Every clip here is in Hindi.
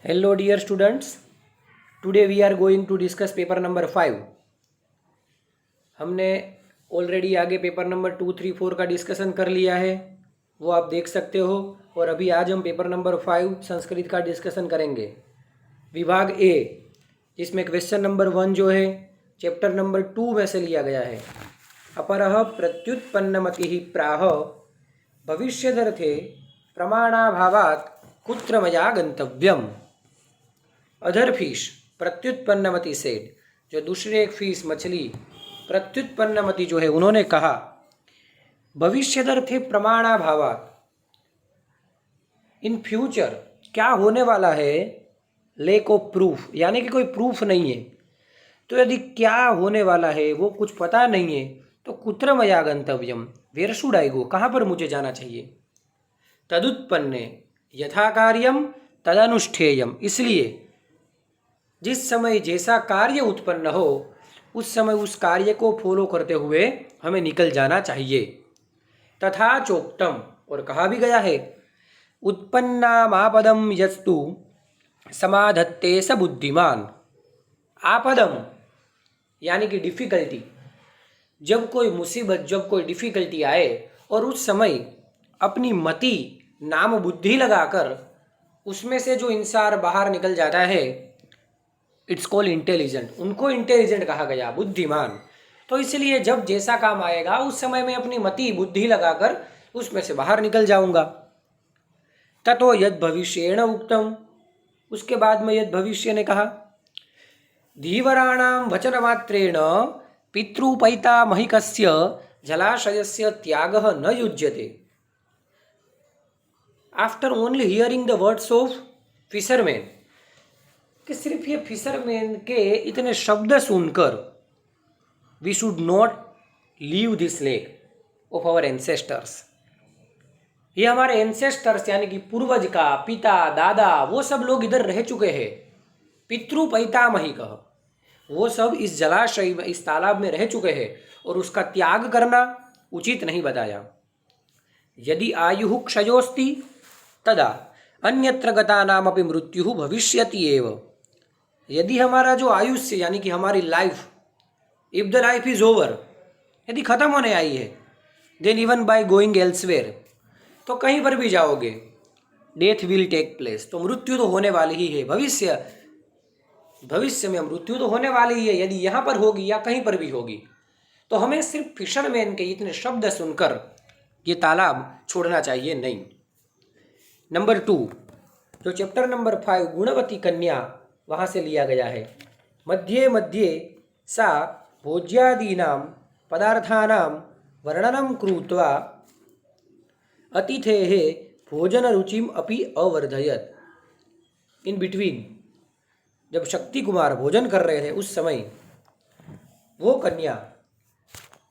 Hello dear students, today we are going to discuss paper number 5. हमने ऑलरेडी आगे पेपर नंबर 2, 3, 4 का डिस्कशन कर लिया है, वो आप देख सकते हो। और अभी आज हम पेपर नंबर 5 संस्कृत का डिस्कशन करेंगे। विभाग ए, जिसमें क्वेश्चन नंबर 1 जो है चैप्टर नंबर 2 में से लिया गया है। अपरः प्रत्युत्पन्नमतिः प्राह भविष्यदर्थे प्रमाणाभावात् कुत्र मया गंतव्यम। अदर फिश प्रत्युत्पन्नमति सेड, जो दूसरे एक फिश मछली प्रत्युत्पन्नमति जो है उन्होंने कहा, भविष्यदर्थे प्रमाणाभावात्, इन फ्यूचर क्या होने वाला है, लेक ऑफ प्रूफ, यानी कि कोई प्रूफ नहीं है। तो यदि क्या होने वाला है वो कुछ पता नहीं है तो कुत्र मया गंतव्यम, वेयर शुड आई गो, कहाँ पर मुझे जाना चाहिए। तदुत्पन्ने यथा कार्यम तदनुष्ठेयम, इसलिए जिस समय जैसा कार्य उत्पन्न हो उस समय उस कार्य को फॉलो करते हुए हमें निकल जाना चाहिए। तथा चोक्तम, और कहा भी गया है, उत्पन्नामापदम यस्तु समाधत्ते स बुद्धिमान। आपदम यानी कि डिफ़िकल्टी, जब कोई मुसीबत, जब कोई डिफ़िकल्टी आए और उस समय अपनी मति नाम बुद्धि लगाकर उसमें से जो इंसान बाहर निकल जाता है, इट्स कॉल इंटेलिजेंट, उनको इंटेलिजेंट कहा गया, बुद्धिमान। तो इसलिए जब जैसा काम आएगा उस समय में अपनी मति बुद्धि लगाकर उसमें से बाहर निकल जाऊंगा। ततो यद भविष्येण उक्तम, उसके बाद में यद भविष्य ने कहा, धीवराणाम वचन मात्रेण पितृपैतामहिकस्य जलाशयस्य त्यागः न युज्यते। After only hearing the words of fisherman, कि सिर्फ ये फिशरमैन के इतने शब्द सुनकर we should not leave this lake of our ancestors. ये हमारे एंसेस्टर्स यानी कि पूर्वज का पिता दादा वो सब लोग इधर रह चुके हैं। पितृ पैतामही कह, वो सब इस जलाशय में, इस तालाब में रह चुके हैं और उसका त्याग करना उचित नहीं बताया। यदि आयु क्षयोस्ति तदा अन्यत्र गतानामपि मृत्यु भविष्यति एव। यदि हमारा जो आयुष्य यानी कि हमारी life, if the life is over, यदि खत्म होने आई है, then even by going elsewhere, तो कहीं पर भी जाओगे, डेथ विल टेक प्लेस, तो मृत्यु तो होने वाली ही है। भविष्य में मृत्यु तो होने वाली ही है, यदि यहाँ पर होगी या कहीं पर भी होगी। तो हमें सिर्फ फिशरमैन के इतने शब्द सुनकर ये तालाब छोड़ना चाहिए नहीं। नंबर 2, जो चैप्टर नंबर 5 गुणवती कन्या, वहाँ से लिया गया है। मध्ये मध्ये सा भोज्यादीनां पदार्थानां वर्णनं कृत्वा अतिथेः भोजनरुचिम अपि अवर्धयत। इन बिटवीन, जब शक्ति कुमार भोजन कर रहे थे उस समय वो कन्या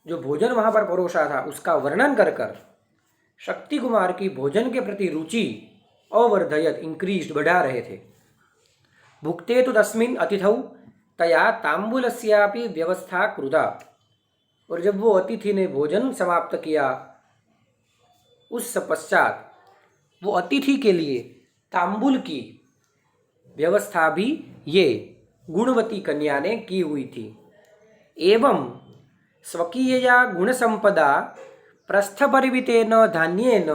जो भोजन वहाँ पर परोसा था उसका वर्णन कर कर शक्ति कुमार की भोजन के प्रति रुचि अवर्धयत, इंक्रीज्ड, बढ़ा रहे थे। भुक्ते तो तस्मिन् अतिथौ तया तांबूलस्यापि व्यवस्था कृता, और जब वो अतिथि ने भोजन समाप्त किया उस पश्चात वो अतिथि के लिए तांबूल की व्यवस्था भी ये गुणवती कन्या ने की हुई थी। एवं स्वकीयया गुणसंपदा प्रस्थपरिवितेन धान्येन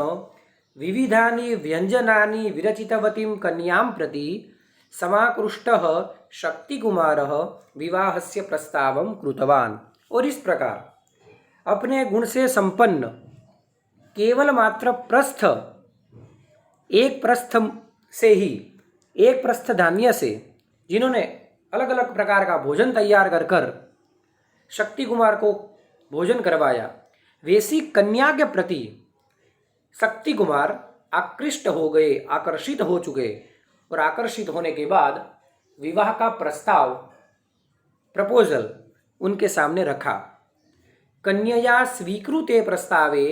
विविधानि व्यंजनानि विरचितवतीं कन्यां प्रति समाकृष्टः शक्तिकुमारः विवाहस्य प्रस्तावं कृतवान्। और इस प्रकार अपने गुण से संपन्न केवल मात्र प्रस्थ, एक प्रस्थ से ही, एक प्रस्थ धान्य से, जिन्होंने अलग अलग प्रकार का भोजन तैयार कर कर शक्ति कुमार को भोजन करवाया, वैसी कन्या के प्रति शक्ति कुमार आकृष्ट हो गए, आकर्षित हो चुके, और आकर्षित होने के बाद विवाह का प्रस्ताव, प्रपोजल उनके सामने रखा। कन्यया स्वीकृते प्रस्तावे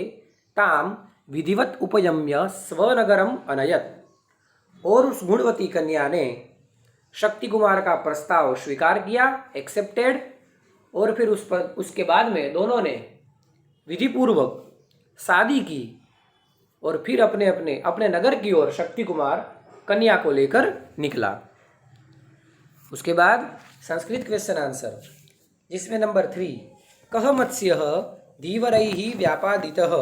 ताम विधिवत उपयम्य स्वनगरम अनयत, और उस गुणवती कन्या ने शक्ति कुमार का प्रस्ताव स्वीकार किया, एक्सेप्टेड, और फिर उसके बाद में दोनों ने विधिपूर्वक शादी की और फिर अपने नगर की ओर शक्ति कुमार कन्या को लेकर निकला। उसके बाद संस्कृत क्वेश्चन आंसर, जिसमें नंबर 3, कह मत्स्य धीवरैहि व्यापादितः।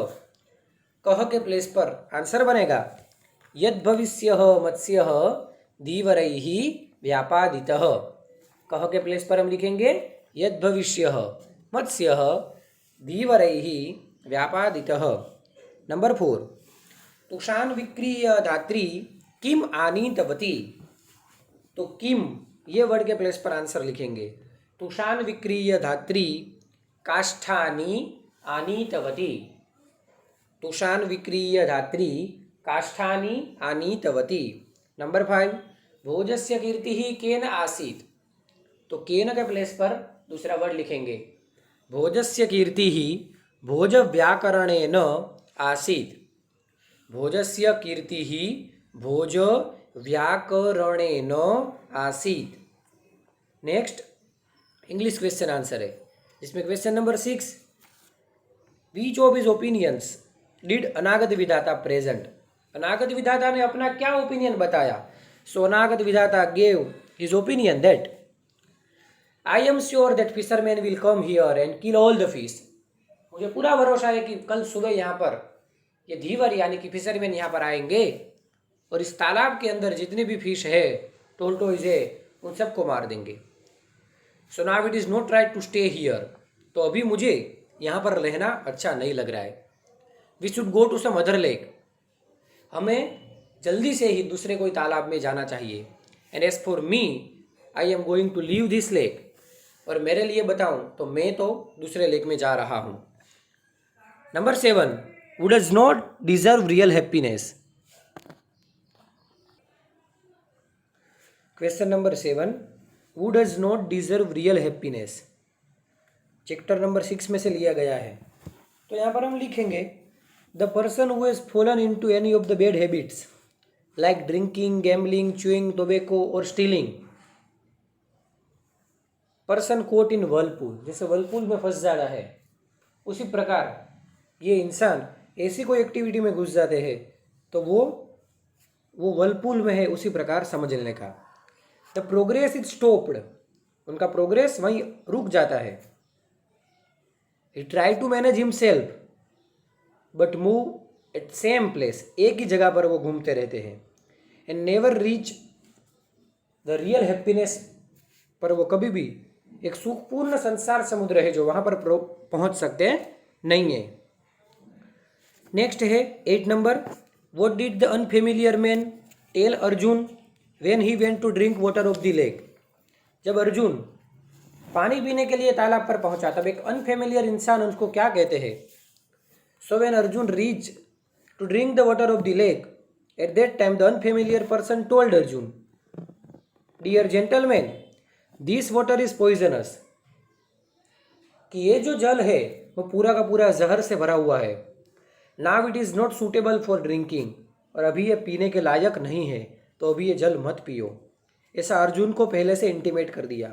कह के प्लेस पर आंसर बनेगा यद भविष्य मत्स्य धीवरैहि व्यापादितः। कह के प्लेस पर हम लिखेंगे यद भविष्य मत्स्य धीवरैहि व्यापादितः। नंबर 4, तुषान विक्रीय धात्री किम आनीतवती। तो किम ये वर्ड के प्लेस पर आंसर लिखेंगे तुषान विक्रीय धात्री काष्ठानि आनीतवती। तुषान विक्रीय धात्री काष्ठानि आनीतवती। नंबर 5, भोजस्य कीर्तिः केन आसीत्। तो केन के प्लेस पर दूसरा वर्ड लिखेंगे भोजस्य कीर्तिः भोज व्याकरणेन आसीत्। भोजस्य कीर्तिः भोज व्याकरणेन आसीत्। नेक्स्ट इंग्लिश क्वेश्चन आंसर है, जिसमें question number 6, which of his opinions did Anagata Vidhata present. अनागत विधाता ने अपना क्या ओपिनियन बताया। सो अनागत विधाता gave his opinion that I am sure that fisherman will come here and kill all the fish. मुझे पूरा भरोसा है कि कल सुबह यहाँ पर ये धीवर यानी कि फिशरमैन यहाँ पर आएंगे और इस तालाब के अंदर जितने भी फिश है, टोल्टोइज है, उन सबको मार देंगे। So now it is not right to stay here. तो अभी मुझे यहाँ पर रहना अच्छा नहीं लग रहा है। We should go to some other lake. हमें जल्दी से ही दूसरे कोई तालाब में जाना चाहिए। And as for me I am going to leave this lake. और मेरे लिए बताऊं तो मैं तो दूसरे लेक में जा रहा हूँ। Number 7, who does not deserve real happiness। Question number 7, who does not deserve real happiness, chapter number 6 में से लिया गया है। तो यहाँ पर हम लिखेंगे the person who has fallen into any of the bad habits like drinking, gambling, chewing tobacco और स्टीलिंग। पर्सन कोट इन वर्लपूल, जैसे वर्लपूल में फंस जाता है, उसी प्रकार ये इंसान ऐसी कोई एक्टिविटी में घुस जाते हैं तो वो वर्लपूल में है, उसी प्रकार समझ लेने का। द प्रोग्रेस इज स्टॉप्ड, उनका प्रोग्रेस वहीं रुक जाता है। He try to manage himself but move at same place, एक ही जगह पर वो घूमते रहते हैं। And never reach the real happiness, पर वो कभी भी एक सुखपूर्ण संसार समुद्र है जो वहाँ पर पहुँच सकते नहीं है। नेक्स्ट है 8 number, what did the unfamiliar man tell Arjun when he went to drink water of the lake. जब अर्जुन पानी पीने के लिए तालाब पर पहुंचा तब एक अनफेमिलियर इंसान उसको क्या कहते हैं। So when Arjun reach to drink the water of the lake, at that time the unfamiliar person told Arjun, dear gentleman, this water is poisonous. कि ये जो जल है वो पूरा का पूरा जहर से भरा हुआ है। Now it is not suitable for drinking, और अभी ये पीने के लायक नहीं है, तो अभी ये जल मत पियो। ऐसा अर्जुन को पहले से इंटीमेट कर दिया।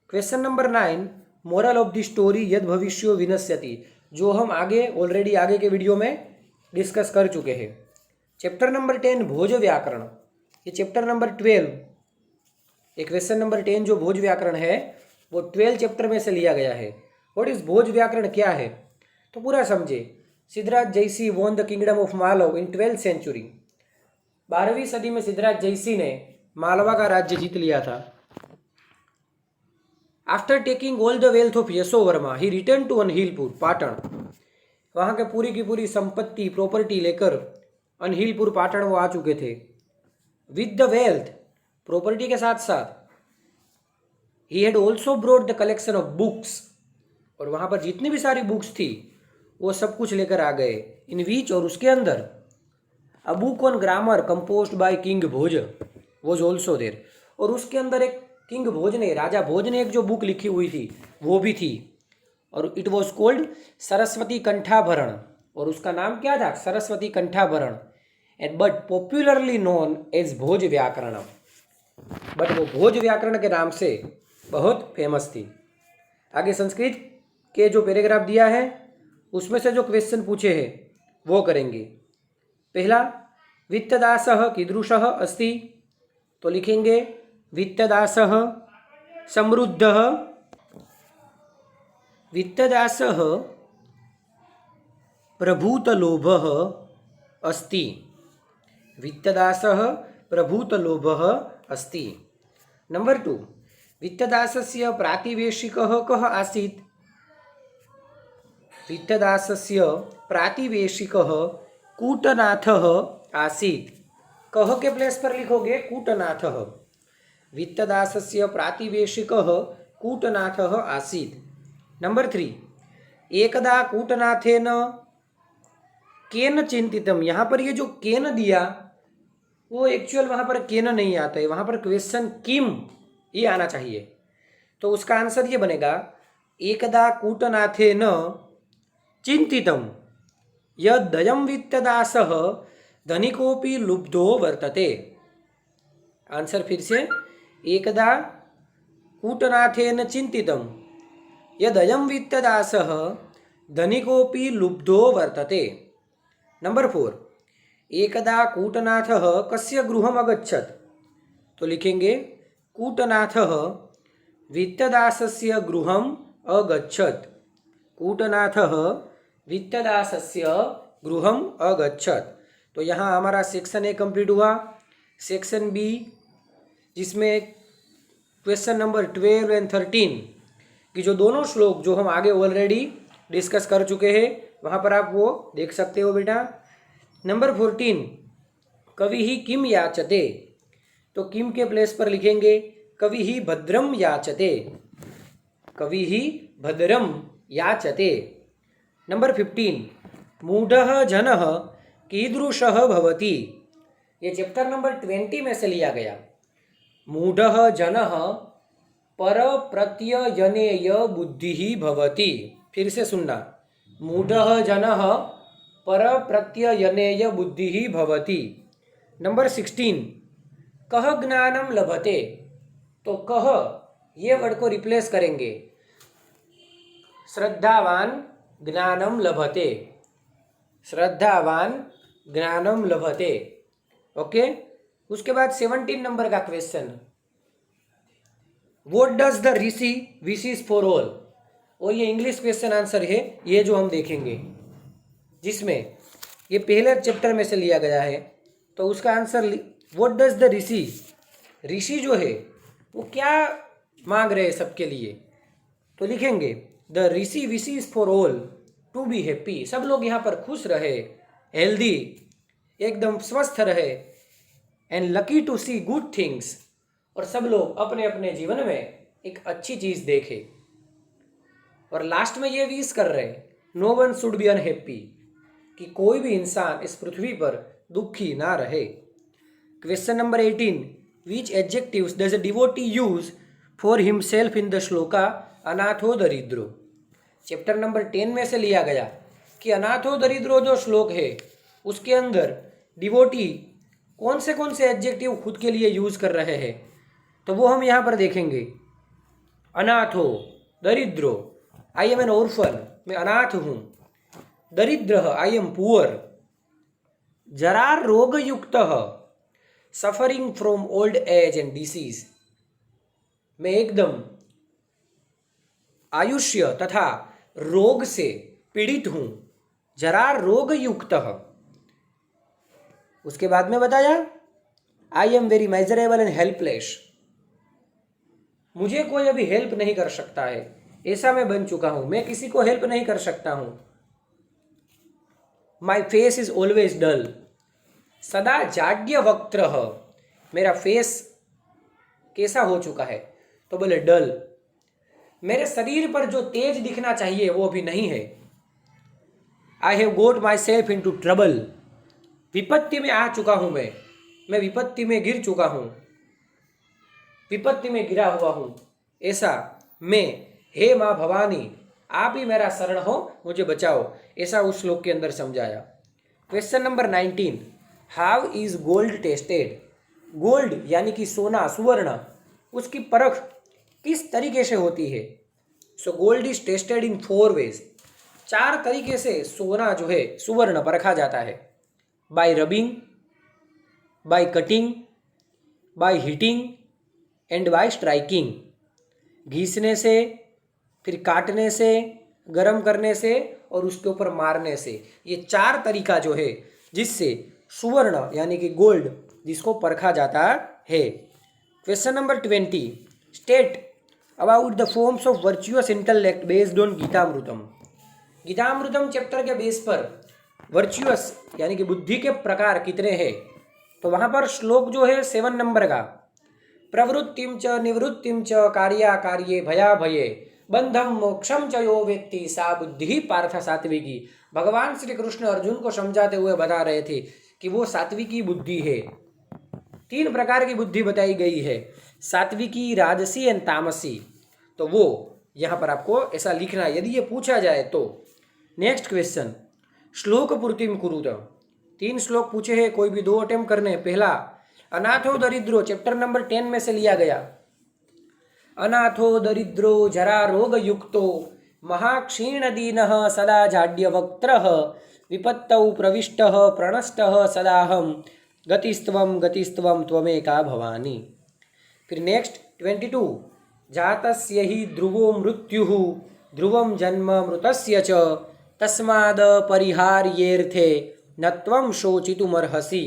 Question number 9, moral of the story यद भविष्यो विनश्यति, जो हम ऑलरेडी आगे के वीडियो में डिस्कस कर चुके हैं। चैप्टर नंबर 10 भोज व्याकरण, ये चैप्टर नंबर 12, ये क्वेश्चन नंबर 10 जो भोज व्याकरण है वो 12 चैप्टर में से लिया गया है। व्हाट इज भोज व्याकरण क्या है, तो पूरा समझे। Siddharaj Jayasi won the kingdom of Malava in 12th century. 12वीं सदी में सिद्धराज जयसी ने मालवा का राज्य जीत लिया था। After taking all the wealth of Yashovarma he return to Anhilpur Patan. वहाँ के पूरी की पूरी संपत्ति प्रॉपर्टी लेकर अनहिलपुर पाटन वो आ चुके थे। विद द वेल्थ, प्रॉपर्टी के साथ साथ, he had also brought the collection of books, और वहाँ पर जितनी भी सारी बुक्स थी वो सब कुछ लेकर आ गए। इन विच, और उसके अंदर a book on grammar composed by king Bhoj was also there, और उसके अंदर एक किंग भोज ने, राजा भोज ने एक जो बुक लिखी हुई थी वो भी थी, और it was called Saraswati Kanthabharan, और उसका नाम क्या था, Saraswati Kanthabharan, and but popularly known as Bhoj Vyakaran. But वो भोज व्याकरण के नाम से बहुत फेमस थी। आगे संस्कृत के जो पैराग्राफ दिया है उसमें से जो क्वेश्चन पूछे हैं वो करेंगे। पहला, वित्तदासः कीदृशः अस्ति? तो लिखेंगे वित्तदासः समृद्धः, वित्तदासः प्रभूतलोभः अस्ति, वित्तदासः प्रभूतलोभः अस्ति। नंबर 2, वित्तदासस्य प्रातिवेशिकः कः आसीत्? वित्तदासस्य प्रातिवेशिकः कूटनाथः आसीत्। कः के प्लेस पर लिखोगे? कूटनाथः। वित्तदासस्य प्रातिवेशिकः कूटनाथः आसीत्। नंबर 3, एकदा कूटनाथेन केन चिंतितम। यहाँ पर ये जो केन दिया वो एक्चुअल वहाँ पर केन नहीं आता है, वहाँ पर क्वेश्चन किम ये आना चाहिए। तो उसका आंसर ये बनेगा एकदा कूटनाथेन चिंतितम यदयं वित्तदासः धनिकोपि लुब्धो वर्तते। आंसर फिर से, एकदा कूटनाथेन चिंतितम यदयं वित्तदासः धनिकोपि लुब्धो वर्तते। नंबर 4, एकदा कूटनाथः कस्य गृहम् अगच्छत्? तो लिखेंगे कूटनाथः वित्तदासस्य गृहम् अगच्छत्। कूटनाथः वित्तदासस्य गृहम् अगच्छत्। तो यहाँ हमारा सेक्शन ए कंप्लीट हुआ। सेक्शन बी, जिसमें क्वेश्चन नंबर 12 एंड 13 की जो दोनों श्लोक जो हम आगे ऑलरेडी डिस्कस कर चुके हैं, वहाँ पर आप वो देख सकते हो बेटा। नंबर 14, कवि ही किम याचते? तो किम के प्लेस पर लिखेंगे कवि ही भद्रम याचते, कवि ही भद्रम याचते। नंबर 15, मूढ़ः जनः कीदृशः भवति? ये चैप्टर नंबर 20 में से लिया गया। मूढ़ः जनः परप्रत्ययनेय बुद्धिः भवति। फिर से सुनना, मूढ़ः जनः परप्रत्ययनेय बुद्धिः भवति। नंबर 16, कः ज्ञानं लभते? तो कः ये वर्ड को रिप्लेस करेंगे श्रद्धावान ज्ञानं लभते, श्रद्धावान ज्ञानं लभते। ओके, उसके बाद 17 नंबर का question, what does the rishi wishes for all? और ये इंग्लिश क्वेश्चन आंसर है, ये जो हम देखेंगे, जिसमें ये पहले चैप्टर में से लिया गया है। तो उसका आंसर व्हाट डज द ऋषि, ऋषि जो है वो क्या मांग रहे हैं सबके लिए? तो लिखेंगे the rishi wishes for all to be happy. सब लोग यहाँ पर खुश रहे, हेल्दी, एकदम स्वस्थ रहे, and lucky to see good things, और सब लोग अपने अपने जीवन में एक अच्छी चीज़ देखे। और लास्ट में ये विश कर रहे हैं no one should be unhappy, कि कोई भी इंसान इस पृथ्वी पर दुखी ना रहे। Question number 18, which adjectives does a devotee use for himself in the shloka अनाथो दरिद्रो? चैप्टर नंबर 10 में से लिया गया कि अनाथो दरिद्रो जो श्लोक है उसके अंदर डिवोटी कौन से एडजेक्टिव खुद के लिए यूज कर रहे हैं। तो वो हम यहाँ पर देखेंगे। अनाथो, दरिद्रो, आई एम एन ऑर्फन, मैं अनाथ हूँ। दरिद्र, आई एम पुअर। जरा रोगयुक्त, suffering from old age and disease, मैं एकदम आयुष्य तथा रोग से पीड़ित हूँ। जरा रोगयुक्त। उसके बाद में बताया I am very measurable and helpless, मुझे कोई अभी हेल्प नहीं कर सकता है, ऐसा मैं बन चुका हूं, मैं किसी को हेल्प नहीं कर सकता हूं। माई फेस इज ऑलवेज डल, सदा जाड्य वक्त्र, मेरा फेस कैसा हो चुका है? तो बोले डल। मेरे शरीर पर जो तेज दिखना चाहिए वो अभी नहीं है। I have got myself into trouble, विपत्ति में आ चुका हूं मैं विपत्ति में गिर चुका हूं, विपत्ति में गिरा हुआ हूं, ऐसा मैं, हे माँ भवानी आप ही मेरा शरण हो, मुझे बचाओ, ऐसा उस श्लोक के अंदर समझाया। Question number 19, how is gold tested? Gold यानी कि सोना, सुवर्ण, उसकी परख किस तरीके से होती है? So gold is tested in 4 ways, 4 तरीके से सोना जो है सुवर्ण परखा जाता है। By rubbing, by cutting, by heating and by striking. घिसने से, फिर काटने से, गरम करने से और उसके ऊपर मारने से, ये 4 तरीका जो है जिससे सुवर्ण यानी कि गोल्ड जिसको परखा जाता है। Question number 20, state about the forms of virtuous intellect based on Gitamritam. Gitamritam chapter के बेस पर वर्चुअस यानी कि बुद्धि के प्रकार कितने हैं, तो वहाँ पर श्लोक जो है 7 नंबर का, प्रवृत्तिम च निवृत्तिम च कार्या कार्ये भया भये बंधम मोक्षम च यो व्यक्ति सा बुद्धि पार्थ सात्विकी। भगवान श्री कृष्ण अर्जुन को समझाते हुए बता रहे थे कि वो सात्विकी बुद्धि है। 3 प्रकार की बुद्धि बताई गई है, सात्विकी, राजसी एंड तामसी। तो वो यहाँ पर आपको ऐसा लिखना है यदि ये पूछा जाए तो। नेक्स्ट क्वेश्चन, श्लोक पूर्तिम कुरुत। 3 श्लोक पूछे हैं, कोई भी 2 अटेम्प्ट करने। पहला, अनाथो दरिद्रो चैप्टर नंबर 10 में से लिया गया। अनाथो दरिद्रो जरा रोग युक्तो महाक्षीण दीनः सदा जाड्यवक्त्रः विपत्तौ प्रविष्टः प्रणष्टः सदाहं गतिस्त्वं गतिस्त्वं त्वमेका भवानी। फिर नेक्स्ट 22, जातस्य हि ध्रुवो मृत्युः ध्रुवं जन्म मृतस्य च तस्माद् परिहार्येऽर्थे न त्वं शोचितुमर्हसि।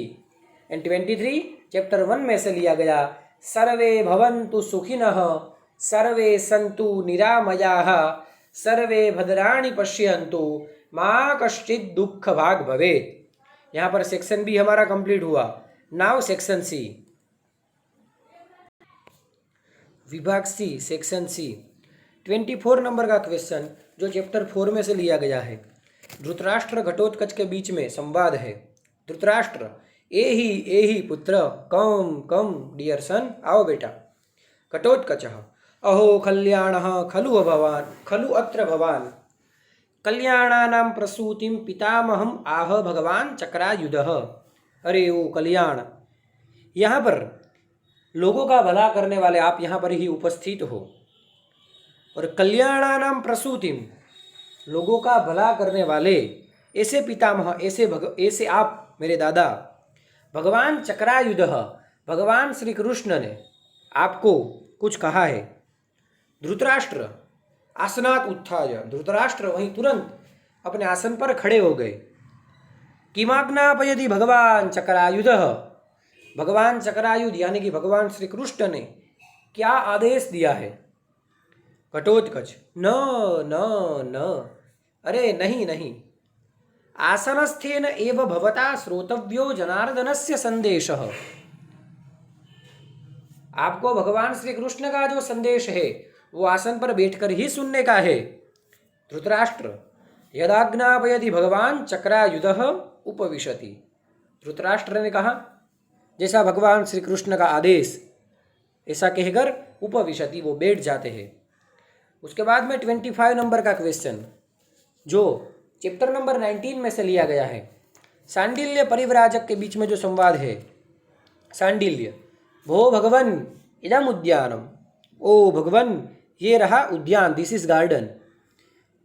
एंड 23 चैप्टर 1 में से लिया गया, सर्वे भवन्तु सुखिनः सर्वे सन्तु निरामयाः सर्वे भद्राणि पश्यन्तु माँ कश्चित् दुख भाग भवेत्। यहाँ पर सेक्शन बी हमारा कंप्लीट हुआ। नाउ सेक्शन सी, विभाग सी, सेक्शन सी 24 नंबर का क्वेश्चन जो चैप्टर 4 में से लिया गया है। धृतराष्ट्र घटोत्कच के बीच में संवाद है। धृतराष्ट्र, एहि पुत्र कम कम डियर सन, आओ बेटा। घटोत्कच, अहो कल्याणः खलु भवान् खलु अत्र भवान् कल्याणानां प्रसूतिं पितामहम् आह भगवान चक्रायुधः। अरे ओ कल्याण, यहाँ पर लोगों का भला करने वाले आप यहाँ पर ही उपस्थित हो। और कल्याणानां प्रसूतिम, लोगों का भला करने वाले ऐसे पितामह, ऐसे आप मेरे दादा। भगवान चक्रायुधः, भगवान श्री कृष्ण ने आपको कुछ कहा है। धृतराष्ट्र आसनात् उत्थाय, धृतराष्ट्र वहीं तुरंत अपने आसन पर खड़े हो गए। किमाज्ञापयति भगवान चक्रायुधः, भगवान चक्रायुध यानी कि भगवान श्री कृष्ण ने क्या आदेश दिया है। घटोत्कच, न न न, अरे नहीं नहीं, आसनस्थेन एव भवता श्रोतव्यो जनार्दनस्य संदेशः। आपको भगवान श्री कृष्ण का जो संदेश है वो आसन पर बैठकर ही सुनने का है। धृतराष्ट्र, यदाज्ञापयति भगवान चक्रायुधः उपविशति। धृतराष्ट्र ने कहा जैसा भगवान श्री कृष्ण का आदेश, ऐसा कहकर उपविशति, वो बैठ जाते हैं। उसके बाद में 25 नंबर का क्वेश्चन जो चैप्टर नंबर 19 में से लिया गया है। सांडिल्य परिव्राजक के बीच में जो संवाद है। सांडिल्य, भो भगवन इदम उद्यानम, ओ भगवन ये रहा उद्यान, दिस इज गार्डन।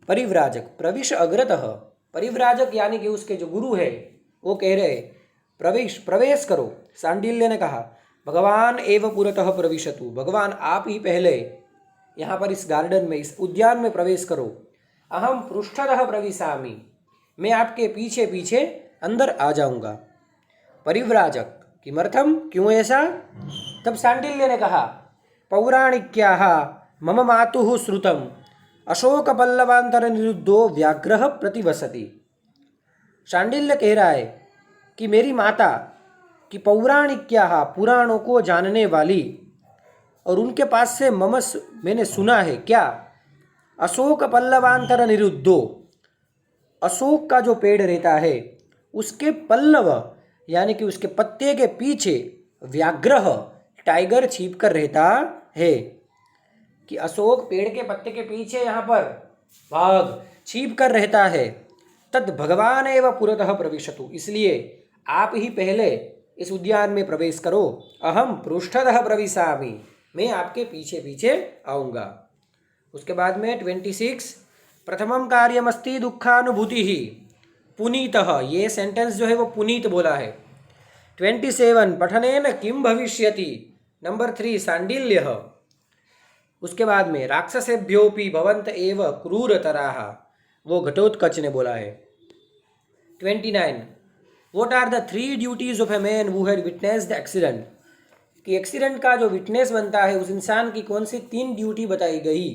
परिव्राजक, प्रविश अग्रतः, परिव्राजक यानी कि उसके जो गुरु है वो कह रहे प्रवेश करो। सांडिल्य ने कहा भगवान एव पुरतः प्रविशतु, भगवान आप ही पहले यहाँ पर इस गार्डन में, इस उद्यान में प्रवेश करो। अहम पृष्ठतः प्रविशामि, मैं आपके पीछे पीछे अंदर आ जाऊंगा। परिव्राजक, किमर्थम, क्यों ऐसा? तब सांडिल्य ने कहा पौराणिक्याः मम मातुः श्रुतम अशोक पल्लवांतर निरुद्धो व्याघ्रः प्रतिवसति। सांडिल्य कह रहा है कि मेरी माता कि पौराणिक्याः, पुराणों को जानने वाली, और उनके पास से मैंने सुना है क्या, अशोक पल्लवांतर निरुद्धो, अशोक का जो पेड़ रहता है उसके पल्लव यानी कि उसके पत्ते के पीछे व्याघ्र, टाइगर छिप कर रहता है। कि अशोक पेड़ के पत्ते के पीछे यहाँ पर बाघ छिप कर रहता है। तद भगवान एव पुरतः प्रविशतु, इसलिए आप ही पहले इस उद्यान में प्रवेश करो। अहम पृष्ठतः प्रविशामि, मैं आपके पीछे पीछे आऊँगा। उसके बाद में 26, प्रथमम कार्यमस्ति दुखानुभूति ही पुनीतः, ये सेंटेंस जो है वो पुनीत बोला है। 27 पठनेन किम भविष्यति। नंबर 3 सांडिल्यः। उसके बाद में राक्षसेभ्योपि भवन्त एव क्रूरतराः, वो घटोत्कच ने बोला है। 29 what are the 3 duties of a man who had witnessed the accident, कि एक्सीडेंट का जो विटनेस बनता है उस इंसान की कौन सी 3 ड्यूटी बताई गई।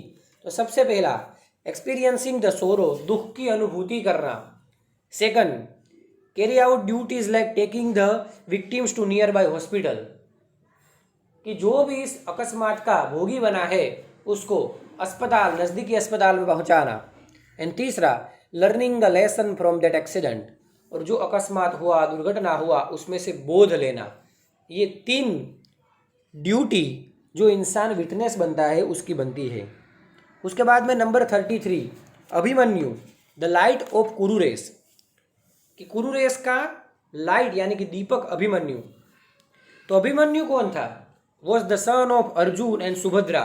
तो सबसे पहला एक्सपीरियंसिंग द सोरो, दुख की अनुभूति करना। Second carry out duties like taking the victims to nearby hospital, कि जो भी इस अकस्मात का भोगी बना है उसको अस्पताल, नज़दीकी अस्पताल में पहुंचाना। एंड तीसरा learning the lesson from that accident, और जो अकस्मात हुआ, दुर्घटना हुआ, उसमें से बोध लेना। ये 3 ड्यूटी जो इंसान विटनेस बनता है उसकी बनती है। उसके बाद में number 33 Abhimanyu the light of कुरुरेस, कि कुरुरेस का लाइट यानी कि दीपक अभिमन्यु। तो अभिमन्यु कौन था? Was the son of Arjun and Subhadra,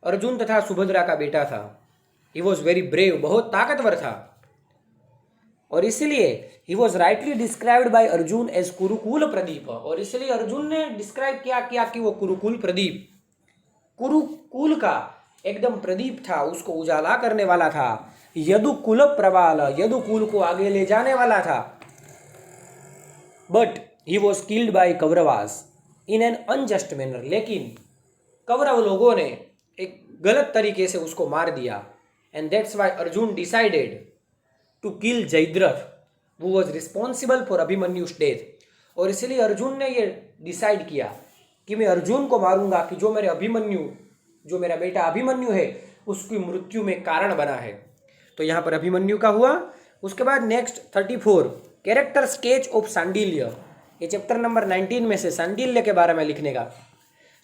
Arjun तथा सुभद्रा का बेटा था। ही वॉज वेरी ब्रेव, बहुत ताकतवर था, और इसलिए he was rightly described by Arjun as Kurukul Pradeep, और इसलिए अर्जुन ने डिस्क्राइब किया कि वो कुरुकुल प्रदीप, कुरुकुल का एकदम प्रदीप था, उसको उजाला करने वाला था। यदुकुल प्रबाल, यदुकुल को आगे ले जाने वाला था। But he was killed by Kauravas in an unjust manner, लेकिन कौरव लोगों ने एक गलत तरीके से उसको मार दिया। And that's why Arjun decided to kill Jayadrath who was responsible for Abhimanyu's death, और इसलिए अर्जुन ने ये डिसाइड किया कि मैं अर्जुन को मारूंगा, कि जो मेरे अभिमन्यु, जो मेरा बेटा अभिमन्यु है उसकी मृत्यु में कारण बना है। तो यहाँ पर अभिमन्यु का हुआ। उसके बाद next 34 character sketch of Sandilya, ये चैप्टर नंबर 19 में से सांडिल्य के बारे में लिखने का।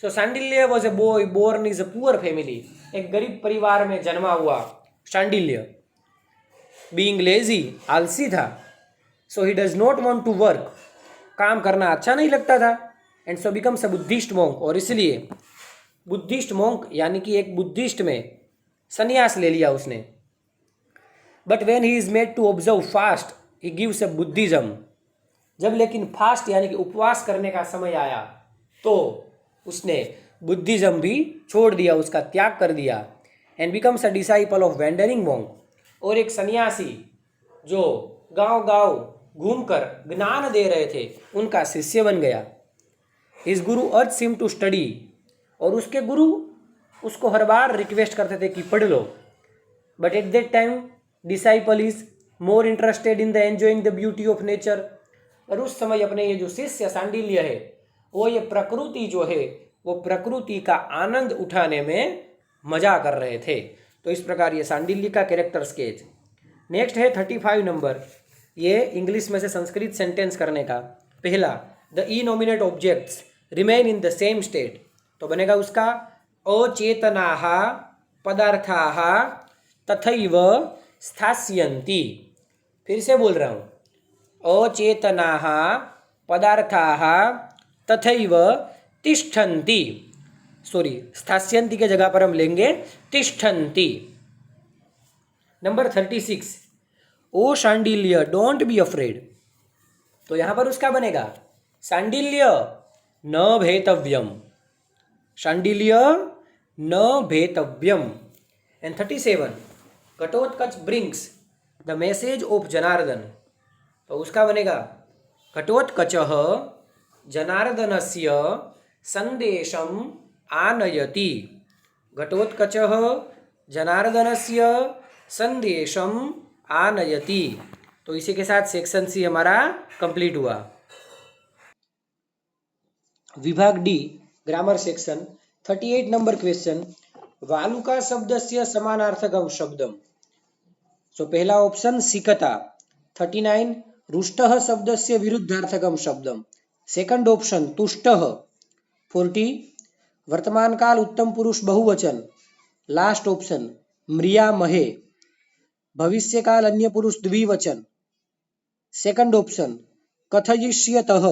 So Sandilya was a boy born is a poor family, एक गरीब परिवार में जन्मा हुआ सांडिल्य। बीइंग लेजी, आलसी था। So he does not want to work, काम करना अच्छा नहीं लगता था। And so becomes a Buddhist monk, और इसलिए बुद्धिस्ट मॉन्क यानी कि एक बुद्धिस्ट में संन्यास ले लिया उसने। But when he is made to observe fast he gives a buddhism, जब लेकिन फास्ट यानी कि उपवास करने का समय आया तो उसने बुद्धिज्म भी छोड़ दिया, उसका त्याग कर दिया। And becomes a disciple of wandering monk, और एक सन्यासी जो गांव-गांव घूमकर ज्ञान दे रहे थे उनका शिष्य बन गया। His Guru urged him to study, और उसके गुरु उसको हर बार रिक्वेस्ट करते थे कि पढ़ लो। But at that time disciple is more interested in the enjoying the beauty of nature, और उस समय अपने ये जो शिष्य सांडिल्य है वो ये प्रकृति जो है वो प्रकृति का आनंद उठाने में मजा कर रहे थे। तो इस प्रकार ये सांडिल्य का कैरेक्टर स्केच। नेक्स्ट है 35 नंबर, ये इंग्लिश में से संस्कृत सेंटेंस करने का। पहला the innominate objects remain in the same state, तो बनेगा उसका अचेतनाः पदार्थाः तथैव स्थास्यन्ति। फिर से बोल रहा हूँ, अचेतनाः पदार्थाः तथैव तिष्ठन्ति, सॉरी स्थास्यन्ति के जगह पर हम लेंगे तिष्ठन्ति। Number 36 O Shandilya don't be afraid, तो यहाँ पर उसका बनेगा शांडिल्य न भेतव्यम, शांडिल्य न भेतव्यम। And 37 Ghatotkach brings the message of Janardan, तो उसका बनेगा घटोत्कचः जनार्दनस्य संदेशम आनयति, घटोत्कचः जनार्दनस्य संदेशम आनयति। तो इसी के साथ सेक्शन सी हमारा कंप्लीट हुआ। विभाग D grammar section 38 number question, वालुका शब्दस्य समानार्थकम शब्दम। सो पहला ऑप्शन सिकता। 39 रुष्टः शब्दस्य विरुद्धार्थकम शब्दम। Second option तुष्टः। 40 वर्तमान काल उत्तम पुरुष बहुवचन। लास्ट ऑप्शन म्रियामहे। भविष्य काल अन्य पुरुष द्विवचन। Second option कथयिष्यतः।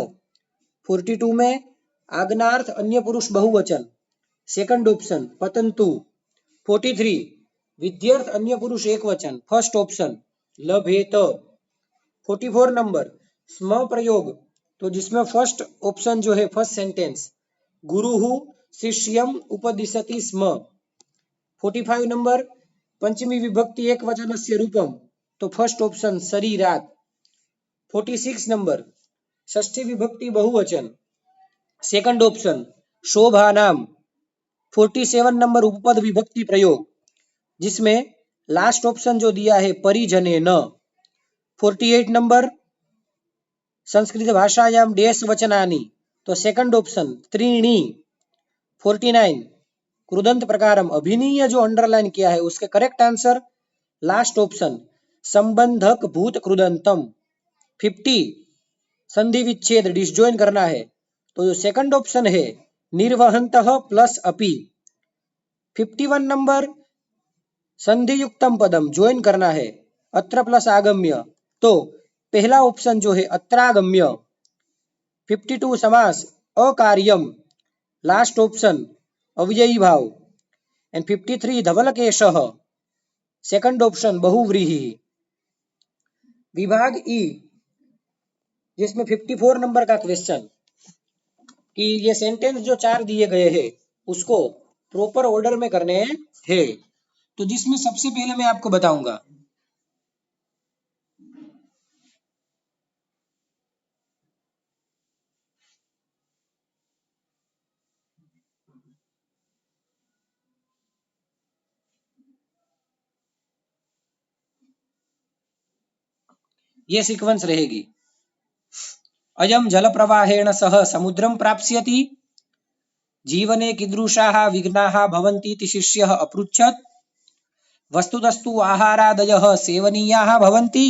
42 में आग्नार्थ अन्य पुरुष बहुवचन। Second option पतंतु। 43 विद्यर्थ अन्य पुरुष एक वचन। First option लभेत। 44 नंबर स्म प्रयोग तो जिसमें फर्स्ट ऑप्शन जो है, फर्स्ट सेंटेंस, गुरुहु शिष्यम उपदिशति स्म। 45 नंबर, पंचमी विभक्ति एक वचनस्य रूपम, तो फर्स्ट ऑप्शन शरीरात। 46 नंबर, षष्ठी विभक्ति बहुवचन, सेकंड ऑप्शन शोभानाम। 47 नंबर, उपपद विभक्ति प्रयोग, जिसमें लास्ट ऑप्शन जो दिया है परिजने न। 48 नंबर, संस्कृत भाषायाम डेश वचनानि, तो सेकंड ऑप्शन त्रीणी। 49 कृदंत प्रकारम, अभिनीय जो अंडरलाइन किया है उसके करेक्ट आंसर लास्ट ऑप्शन संबंधक भूत कृदंतम। 50 संधि विच्छेद डिसजॉइन करना है, तो जो सेकंड ऑप्शन है निर्वहंतः प्लस अपि। 51 नंबर, संधि युक्तम पदम ज्वाइन करना है, अत्र प्लस आगम्य, तो पहला ऑप्शन जो है अत्रागम्य। 52 समास अकार्यम, लास्ट ऑप्शन अव्ययी भाव। एंड 53 धवलकेशः, सेकंड ऑप्शन बहुव्रीहि। विभाग ई, जिसमें 54 नंबर का क्वेश्चन कि ये सेंटेंस जो 4 दिए गए हैं उसको प्रॉपर ऑर्डर में करने हैं, तो जिसमें सबसे पहले मैं आपको बताऊंगा ये सीक्वेंस रहेगी। अयम जल प्रवाहेण सह समुद्रम प्राप्स्यति, जीवने कीदृशाः विघ्नाः भवन्ति इति शिष्यः अपृच्छत्, वस्तुतस्तु आहारादयः सेवनीयाः भवन्ति,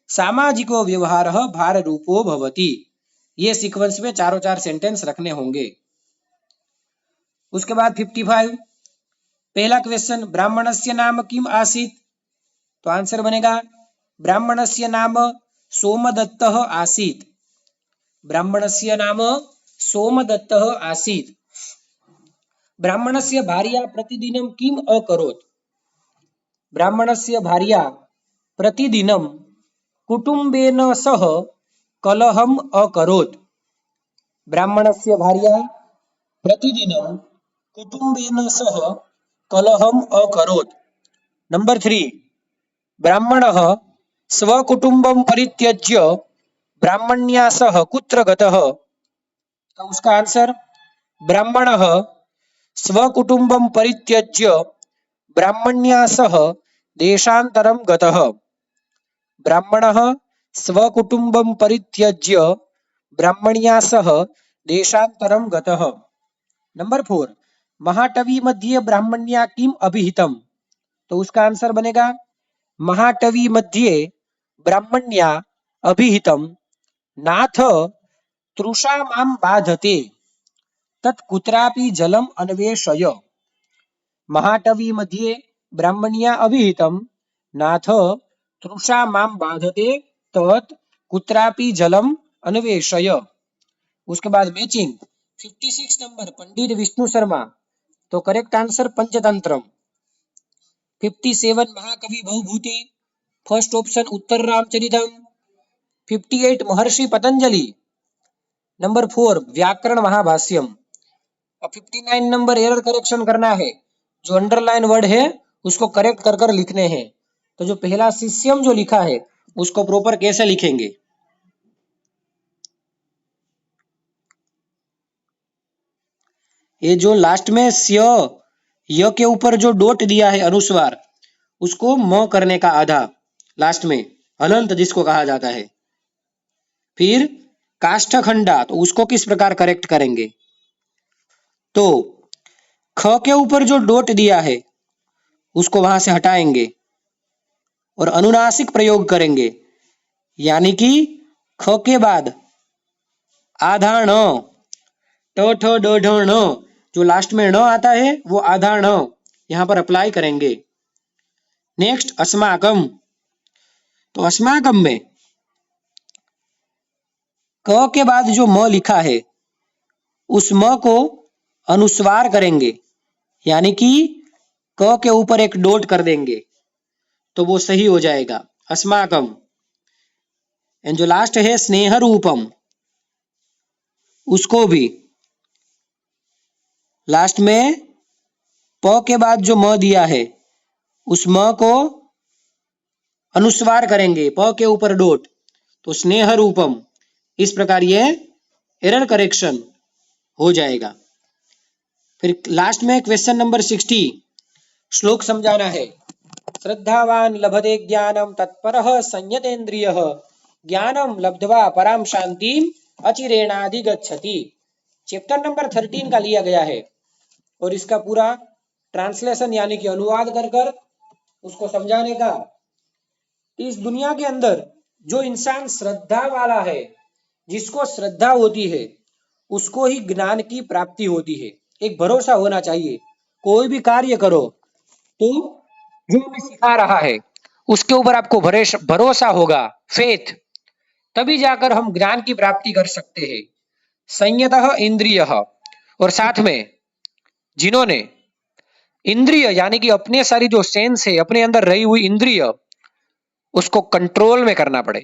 सामाजिको व्यवहारः भाररूपो भवति। ये सीक्वेंस में चारों चार सेंटेंस रखने होंगे। उसके बाद 55 पहला क्वेश्चन, ब्राह्मणस्य नाम किम आसीत्, तो आंसर बनेगा ब्राह्मणस्य नाम सोमदत्तः आसीत्। ब्राह्मणस्य नाम सोमदत्तः आसीत्। ब्राह्मणस्य भार्या प्रतिदिनं किम अकरोत्, ब्राह्मणस्य भार्या प्रतिदिनं कुटुम्बेन सह कलहम् अकरोत्। ब्राह्मणस्य भार्या प्रतिदिनं कुटुम्बेन सह कलहम् अकरोत्। नंबर 3, ब्राह्मणः स्वकुटुम्बं परित्यज्य ब्राह्मण्या सह कुत्र गतः, तो उसका आंसर ब्राह्मणः स्वकुटुम्बं परित्यज्य ब्राह्मण्या सह देशान्तरं गतः। ब्राह्मणः स्वकुटुम्बं परित्यज्य ब्राह्मण्या सह देशान्तरं गतः। नंबर 4, महाटवी मध्ये ब्राह्मण्या किम अभिहितम, तो उसका आंसर बनेगा महाटवी मध्ये ब्राह्मण्या अभिहितम नाथ तृषा मां बाधते तत् कुत्रापि जलम अन्वेषय। महाटवी मध्ये ब्राह्मण्या अभिहितम नाथ तृषा मां बाधते तत् कुत्रापि जलम अन्वेषय। उसके बाद मैचिंग 56 नंबर, पंडित विष्णु शर्मा, तो करेक्ट आंसर पंचतंत्रम। 57 महाकवि बहुभूति, फर्स्ट ऑप्शन उत्तर रामचरितम। 58 महर्षि पतंजलि, नंबर 4 व्याकरण महाभाष्यम। अब 59 नंबर एरर करेक्शन करना है, जो अंडरलाइन वर्ड है उसको करेक्ट कर कर लिखने हैं। तो जो पहला शिष्यम जो लिखा है उसको प्रॉपर कैसे लिखेंगे, ये जो लास्ट में स्य य के ऊपर जो डॉट दिया है अनुस्वार, उसको म करने का आधा लास्ट में, हलंत जिसको कहा जाता है। फिर काष्ठखंडा, तो उसको किस प्रकार करेक्ट करेंगे, तो ख के ऊपर जो डॉट दिया है उसको वहां से हटाएंगे और अनुनासिक प्रयोग करेंगे, यानी कि ख के बाद आधा ण, ट ठ ड ढ ण, जो लास्ट में ण आता है वो आधा ण यहां पर अप्लाई करेंगे। नेक्स्ट अस्माकम, तो अस्माकम में क के बाद जो म लिखा है उस म को अनुस्वार करेंगे, यानी कि क के ऊपर एक डॉट कर देंगे तो वो सही हो जाएगा अस्माकम। एंड जो लास्ट है स्नेह रूपम, उसको भी लास्ट में प के बाद जो म दिया है उस म को अनुस्वार करेंगे, प के ऊपर डॉट, तो स्नेह रूपम। इस प्रकार ये एरर करेक्शन हो जाएगा। फिर लास्ट में क्वेश्चन नंबर 60 श्लोक समझाना है। श्रद्धावान लभते ज्ञानम तत्परः संयतेन्द्रियः ज्ञानम लब्ध्वा पराम शांतिम अचिरेणाधिगच्छति। चैप्टर नंबर 13 का लिया गया है और इसका पूरा ट्रांसलेशन यानी कि अनुवाद कर कर उसको समझाने का। इस दुनिया के अंदर जो इंसान श्रद्धा वाला है, जिसको श्रद्धा होती है, उसको ही ज्ञान की प्राप्ति होती है। एक भरोसा होना चाहिए, कोई भी कार्य करो तो जो हमें सिखा रहा है उसके ऊपर आपको भरोसा होगा, फेथ, तभी जाकर हम ज्ञान की प्राप्ति कर सकते हैं। संयतः इंद्रियः, और साथ में जिन्होंने इंद्रिय यानी कि अपने सारी जो सेंस है, अपने अंदर रही हुई इंद्रिय, उसको कंट्रोल में करना पड़े।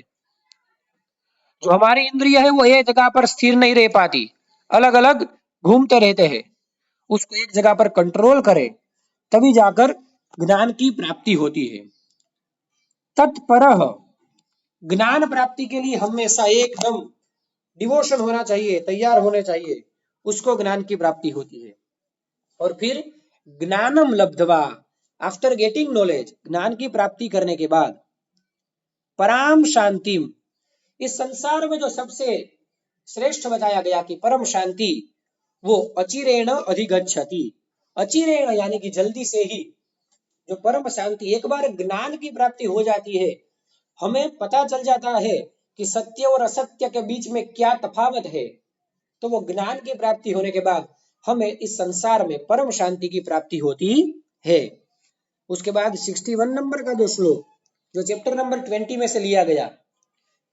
जो हमारी इंद्रिय है वो एक जगह पर स्थिर नहीं रह पाती, अलग अलग घूमते रहते हैं। उसको एक जगह पर कंट्रोल करें तभी जाकर ज्ञान की प्राप्ति होती है। तत्परः, ज्ञान प्राप्ति के लिए हमेशा एकदम डिवोशन होना चाहिए, तैयार होने चाहिए, उसको ज्ञान की प्राप्ति होती है। और फिर ज्ञानम लब्ध्वा, आफ्टर गेटिंग नॉलेज, ज्ञान की प्राप्ति करने के बाद पराम शांतिम, इस संसार में जो सबसे श्रेष्ठ बताया गया कि परम शांति, वो अचिरेण अधिगच्छति। अचिरेण यानी कि जल्दी से ही जो परम शांति, एक बार ज्ञान की प्राप्ति हो जाती है, हमें पता चल जाता है कि सत्य और असत्य के बीच में क्या तफावत है, तो वो ज्ञान की प्राप्ति होने के बाद हमें इस संसार में परम शांति की प्राप्ति होती है। उसके बाद 61 नंबर का जो श्लोक जो चैप्टर नंबर 20 में से लिया गया,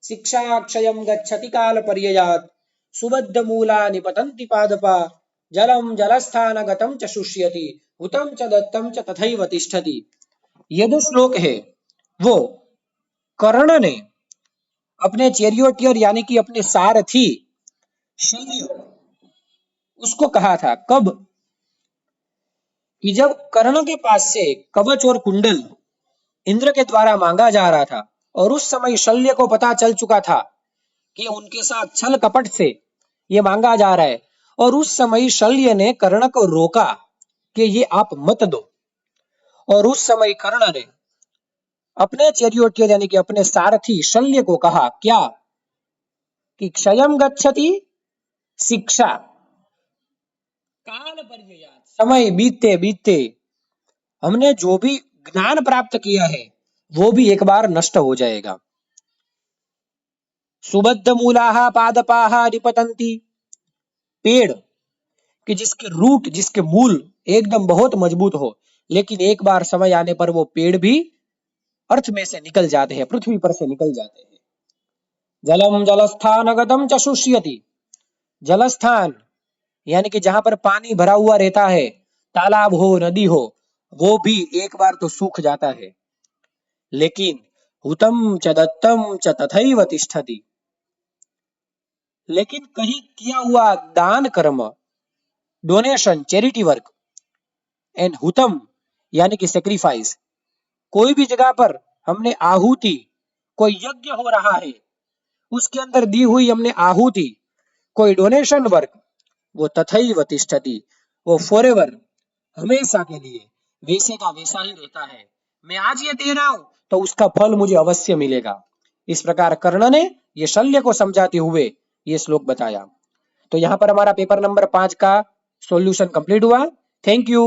शिक्षा क्षयम गच्छति काल पर्ययात् सुबद्ध मूला निपतन्ति पादपा जलम जलस्थान गतम च शुष्यति हुतम च दत्तम च तथैव तिष्ठति। ये जो श्लोक है वो कर्ण ने अपने चैरियोटियर यानी कि अपने सारथी शल्य उसको कहा था। कब? कि जब कर्ण के पास से कवच और कुंडल इंद्र के द्वारा मांगा जा रहा था और उस समय शल्य को पता चल चुका था कि उनके साथ छल कपट से ये मांगा जा रहा है, और उस समय शल्य ने कर्ण को रोका कि ये आप मत दो। और उस समय कर्ण ने अपने चैरियोटियर यानी कि अपने सारथी शल्य को कहा क्या कि क्षयम गच्छति, शिक्षा, काल पर्ययात्, समय बीतते बीतते हमने जो भी ज्ञान प्राप्त किया है वो भी एक बार नष्ट हो जाएगा। सुबद्ध मूलाहा पादपाहा निपतन्ति, पेड़ कि जिसके रूट, जिसके मूल एकदम बहुत मजबूत हो, लेकिन एक बार समय आने पर वो पेड़ भी अर्थ में से निकल जाते हैं, पृथ्वी पर से निकल जाते हैं। जलम जलस्थान गतम च शुष्यति, जलस्थान यानी कि जहां पर पानी भरा हुआ रहता है, तालाब हो, नदी हो, वो भी एक बार तो सूख जाता है। लेकिन हुतम च दत्तम च तथैव तिष्ठति, लेकिन कहीं किया हुआ दान कर्म, डोनेशन, चैरिटी वर्क, एंड हुतम यानी कि सेक्रीफाइस, कोई भी जगह पर हमने आहुति, कोई यज्ञ हो रहा है उसके अंदर दी हुई हमने आहुति, कोई डोनेशन वर्क, वो तथैव तिष्ठति, वो फॉरएवर, हमेशा के लिए वैसे का वैसा ही रहता है। मैं आज ये दे रहा हूं तो उसका फल मुझे अवश्य मिलेगा। इस प्रकार कर्ण ने ये शल्य को समझाते हुए ये श्लोक बताया। तो यहाँ पर हमारा पेपर नंबर 5 का सॉल्यूशन कंप्लीट हुआ। Thank you.